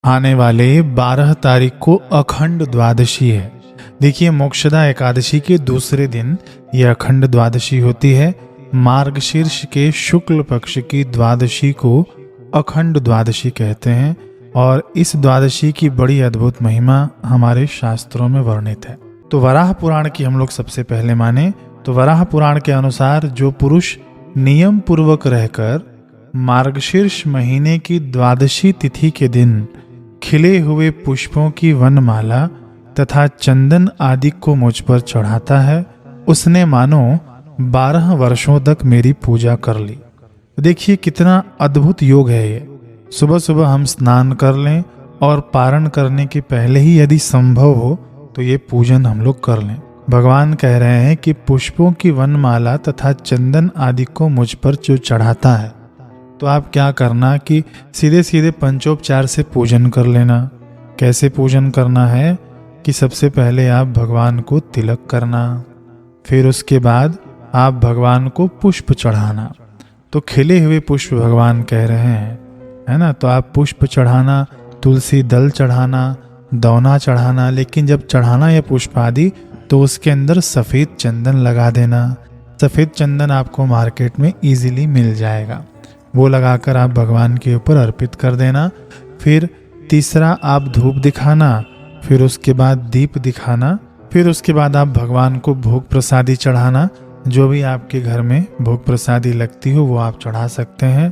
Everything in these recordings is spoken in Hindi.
आने वाले 12 तारीख को अखंड द्वादशी है। देखिए, मोक्षदा एकादशी के दूसरे दिन यह अखंड द्वादशी होती है। मार्गशीर्ष के शुक्ल पक्ष की द्वादशी को अखंड द्वादशी कहते हैं और इस द्वादशी की बड़ी अद्भुत महिमा हमारे शास्त्रों में वर्णित है। तो वराह पुराण की हम लोग सबसे पहले माने तो वराह पुराण के अनुसार जो पुरुष नियम पूर्वक रहकर मार्गशीर्ष महीने की द्वादशी तिथि के दिन खिले हुए पुष्पों की वनमाला तथा चंदन आदि को मुझ पर चढ़ाता है, उसने मानो 12 वर्षों तक मेरी पूजा कर ली। देखिए कितना अद्भुत योग है ये। सुबह सुबह हम स्नान कर लें और पारण करने के पहले ही यदि संभव हो तो ये पूजन हम लोग कर लें। भगवान कह रहे हैं कि पुष्पों की वनमाला तथा चंदन आदि को मुझ पर जो चढ़ाता है, तो आप क्या करना कि सीधे सीधे पंचोपचार से पूजन कर लेना। कैसे पूजन करना है कि सबसे पहले आप भगवान को तिलक करना, फिर उसके बाद आप भगवान को पुष्प चढ़ाना। तो खिले हुए पुष्प भगवान कह रहे हैं, है ना। तो आप पुष्प चढ़ाना, तुलसी दल चढ़ाना, दौना चढ़ाना, लेकिन जब चढ़ाना या पुष्प आदि तो उसके अंदर सफ़ेद चंदन लगा देना। सफ़ेद चंदन आपको मार्केट में इजीली मिल जाएगा, वो लगाकर आप भगवान के ऊपर अर्पित कर देना। फिर तीसरा आप धूप दिखाना, फिर उसके बाद दीप दिखाना, फिर उसके बाद आप भगवान को भोग प्रसादी चढ़ाना। जो भी आपके घर में भोग प्रसादी लगती हो वो आप चढ़ा सकते हैं।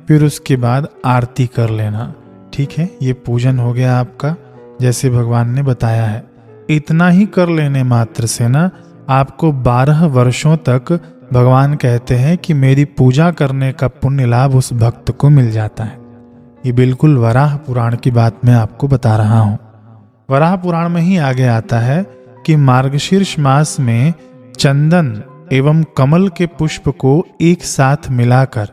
फिर उसके बाद आरती कर लेना। ठीक है, ये पूजन हो गया आपका जैसे भगवान ने बताया है। इतना ही कर लेने मात्र से ना आपको 12 वर्षों तक भगवान कहते हैं कि मेरी पूजा करने का पुण्य लाभ उस भक्त को मिल जाता है। ये बिल्कुल वराह पुराण की बात मैं आपको बता रहा हूँ। वराह पुराण में ही आगे आता है कि मार्गशीर्ष मास में चंदन एवं कमल के पुष्प को एक साथ मिलाकर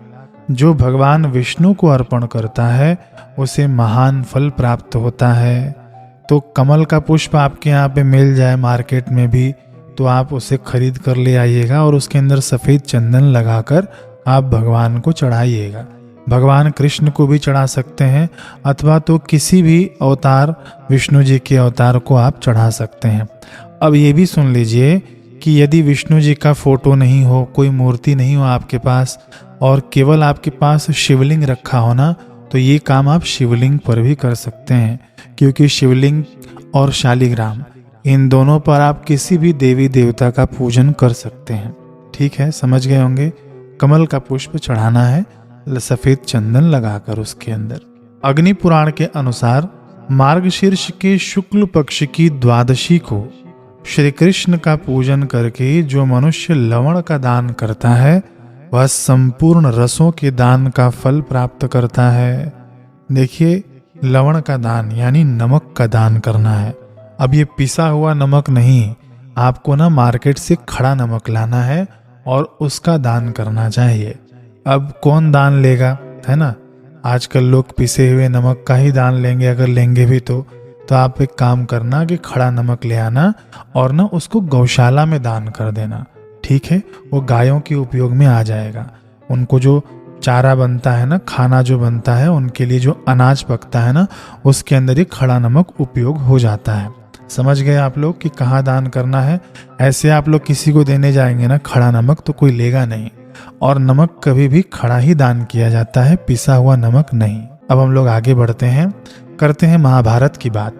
जो भगवान विष्णु को अर्पण करता है उसे महान फल प्राप्त होता है। तो कमल का पुष्प आपके यहाँ पे मिल जाए मार्केट में भी तो आप उसे खरीद कर ले आइएगा और उसके अंदर सफ़ेद चंदन लगाकर आप भगवान को चढ़ाइएगा। भगवान कृष्ण को भी चढ़ा सकते हैं अथवा तो किसी भी अवतार, विष्णु जी के अवतार को आप चढ़ा सकते हैं। अब ये भी सुन लीजिए कि यदि विष्णु जी का फोटो नहीं हो, कोई मूर्ति नहीं हो आपके पास और केवल आपके पास शिवलिंग रखा हो ना, तो ये काम आप शिवलिंग पर भी कर सकते हैं, क्योंकि शिवलिंग और शालिग्राम इन दोनों पर आप किसी भी देवी देवता का पूजन कर सकते हैं। ठीक है, समझ गए होंगे। कमल का पुष्प चढ़ाना है सफ़ेद चंदन लगाकर उसके अंदर। अग्नि पुराण के अनुसार मार्गशीर्ष के शुक्ल पक्ष की द्वादशी को श्री कृष्ण का पूजन करके जो मनुष्य लवण का दान करता है वह संपूर्ण रसों के दान का फल प्राप्त करता है। देखिए, लवण का दान यानी नमक का दान करना है। अब ये पिसा हुआ नमक नहीं, आपको ना मार्केट से खड़ा नमक लाना है और उसका दान करना चाहिए। अब कौन दान लेगा, है ना। आजकल लोग पिसे हुए नमक का ही दान लेंगे, अगर लेंगे भी तो आप एक काम करना कि खड़ा नमक ले आना और ना उसको गौशाला में दान कर देना। ठीक है, वो गायों के उपयोग में आ जाएगा। उनको जो चारा बनता है ना, खाना जो बनता है, उनके लिए जो अनाज पकता है ना, उसके अंदर ही खड़ा नमक उपयोग हो जाता है। समझ गए आप लोग कि कहाँ दान करना है। ऐसे आप लोग किसी को देने जाएंगे ना खड़ा नमक तो कोई लेगा नहीं, और नमक कभी भी खड़ा ही दान किया जाता है, पिसा हुआ नमक नहीं। अब हम लोग आगे बढ़ते हैं, करते हैं महाभारत की बात।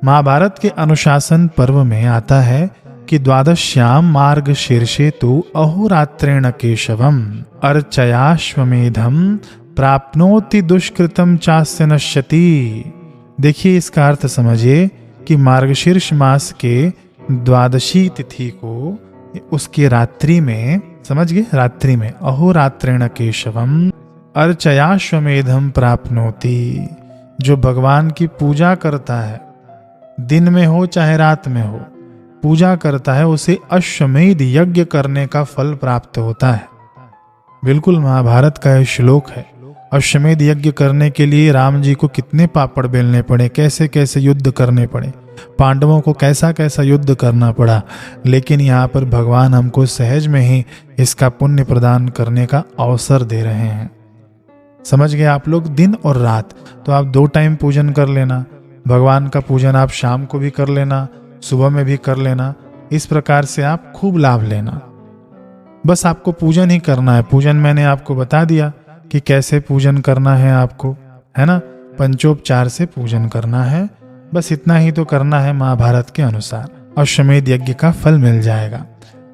महाभारत के अनुशासन पर्व में आता है कि द्वादश्याम मार्ग शीर्षे तु अहोरात्रेण केशवम अर्चयाश्वमेधम प्राप्नोति दुष्कृतम चास्य नश्यति। देखिए, इसका अर्थ समझिए कि मार्गशीर्ष मास के द्वादशी तिथि को उसके रात्रि में, समझ गए, रात्रि में अहोरात्रेण केशवम अर्चयाश्वमेधम प्राप्नोति। जो भगवान की पूजा करता है, दिन में हो चाहे रात में हो, पूजा करता है, उसे अश्वमेध यज्ञ करने का फल प्राप्त होता है। बिल्कुल महाभारत का यह श्लोक है। अश्वमेध यज्ञ करने के लिए राम जी को कितने पापड़ बेलने पड़े, कैसे कैसे युद्ध करने पड़े, पांडवों को कैसा कैसा युद्ध करना पड़ा, लेकिन यहाँ पर भगवान हमको सहज में ही इसका पुण्य प्रदान करने का अवसर दे रहे हैं। समझ गए आप लोग, दिन और रात। तो आप 2 टाइम पूजन कर लेना। भगवान का पूजन आप शाम को भी कर लेना, सुबह में भी कर लेना। इस प्रकार से आप खूब लाभ लेना। बस आपको पूजन ही करना है। पूजन मैंने आपको बता दिया कि कैसे पूजन करना है आपको, है ना। पंचोपचार से पूजन करना है, बस इतना ही तो करना है महाभारत के अनुसार। अश्वमेध यज्ञ का फल मिल जाएगा।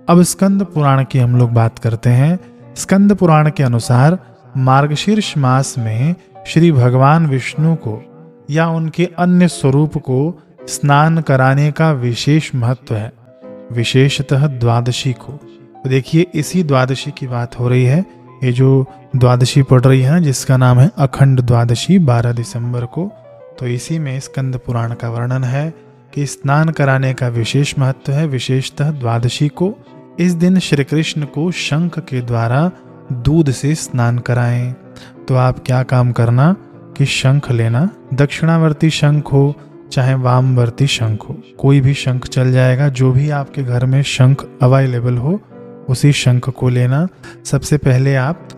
अब स्कंद पुराण की हम लोग बात करते हैं। स्कंद पुराण के अनुसार मार्गशीर्ष मास में श्री भगवान विष्णु को या उनके अन्य स्वरूप को स्नान कराने का विशेष महत्व है, विशेषतः द्वादशी को। तो देखिए इसी द्वादशी की बात हो रही है। ये जो द्वादशी पड़ रही है जिसका नाम है अखंड द्वादशी 12 दिसंबर को, तो इसी में स्कंद पुराण का वर्णन है कि स्नान कराने का विशेष महत्व है, विशेषतः द्वादशी को। इस दिन श्री कृष्ण को शंख के द्वारा दूध से स्नान कराएं। तो आप क्या काम करना कि शंख लेना, दक्षिणावर्ती शंख हो चाहे वामवर्ती शंख हो, कोई भी शंख चल जाएगा। जो भी आपके घर में शंख अवेलेबल हो उसी शंख को लेना। सबसे पहले आप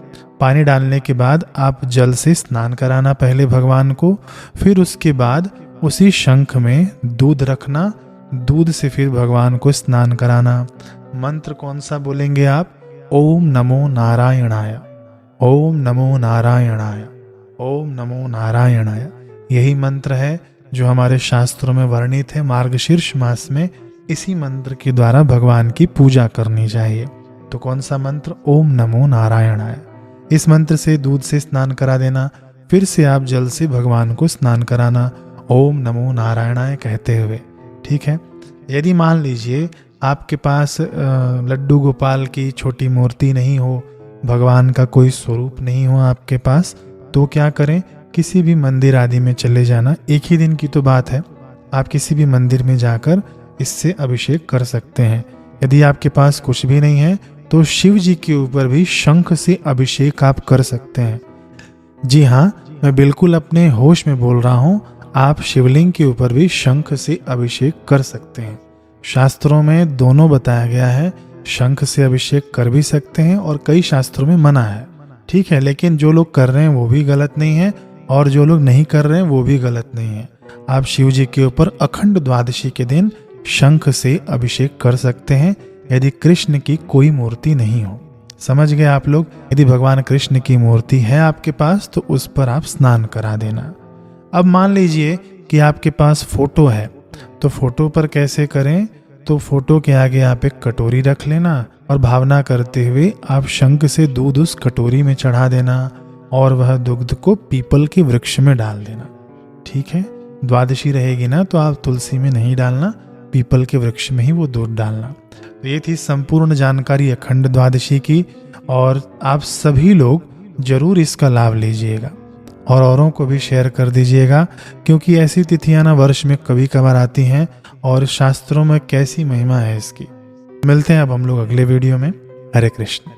पानी डालने के बाद आप जल से स्नान कराना पहले भगवान को, फिर उसके बाद उसी शंख में दूध रखना, दूध से फिर भगवान को स्नान कराना। मंत्र कौन सा बोलेंगे आप? ओम नमो नारायणाय, ओम नमो नारायणाय, ओम नमो नारायणाय। यही मंत्र है जो हमारे शास्त्रों में वर्णित है। मार्गशीर्ष मास में इसी मंत्र के द्वारा भगवान की पूजा करनी चाहिए। तो कौन सा मंत्र? ओम नमो नारायणाय। इस मंत्र से दूध से स्नान करा देना, फिर से आप जल से भगवान को स्नान कराना, ओम नमो नारायणाय कहते हुए। ठीक है। यदि मान लीजिए आपके पास लड्डू गोपाल की छोटी मूर्ति नहीं हो, भगवान का कोई स्वरूप नहीं हो आपके पास, तो क्या करें? किसी भी मंदिर आदि में चले जाना। एक ही दिन की तो बात है, आप किसी भी मंदिर में जाकर इससे अभिषेक कर सकते हैं। यदि आपके पास कुछ भी नहीं है तो शिव जी के ऊपर भी शंख से अभिषेक आप कर सकते हैं। जी हाँ, मैं बिल्कुल अपने होश में बोल रहा हूँ। आप शिवलिंग के ऊपर भी शंख से अभिषेक कर सकते हैं। शास्त्रों में दोनों बताया गया है, शंख से अभिषेक कर भी सकते हैं और कई शास्त्रों में मना है। ठीक है, लेकिन जो लोग कर रहे हैं वो भी गलत नहीं है और जो लोग नहीं कर रहे हैं वो भी गलत नहीं है। आप शिव जी के ऊपर अखंड द्वादशी के दिन शंख से अभिषेक कर सकते हैं यदि कृष्ण की कोई मूर्ति नहीं हो। समझ गए आप लोग? यदि भगवान कृष्ण की मूर्ति है आपके पास तो उस पर आप स्नान करा देना। अब मान लीजिए कि आपके पास फोटो है, तो फोटो पर कैसे करें? तो फोटो के आगे आप एक कटोरी रख लेना और भावना करते हुए आप शंख से दूध उस कटोरी में चढ़ा देना और वह दुग्ध को पीपल के वृक्ष में डाल देना। ठीक है। द्वादशी रहेगी ना तो आप तुलसी में नहीं डालना, पीपल के वृक्ष में ही वो दूध डालना। तो ये थी संपूर्ण जानकारी अखंड द्वादशी की, और आप सभी लोग जरूर इसका लाभ लीजिएगा और औरों को भी शेयर कर दीजिएगा, क्योंकि ऐसी तिथियां ना वर्ष में कभी कभार आती हैं और शास्त्रों में कैसी महिमा है इसकी। मिलते हैं अब हम लोग अगले वीडियो में। हरे कृष्ण।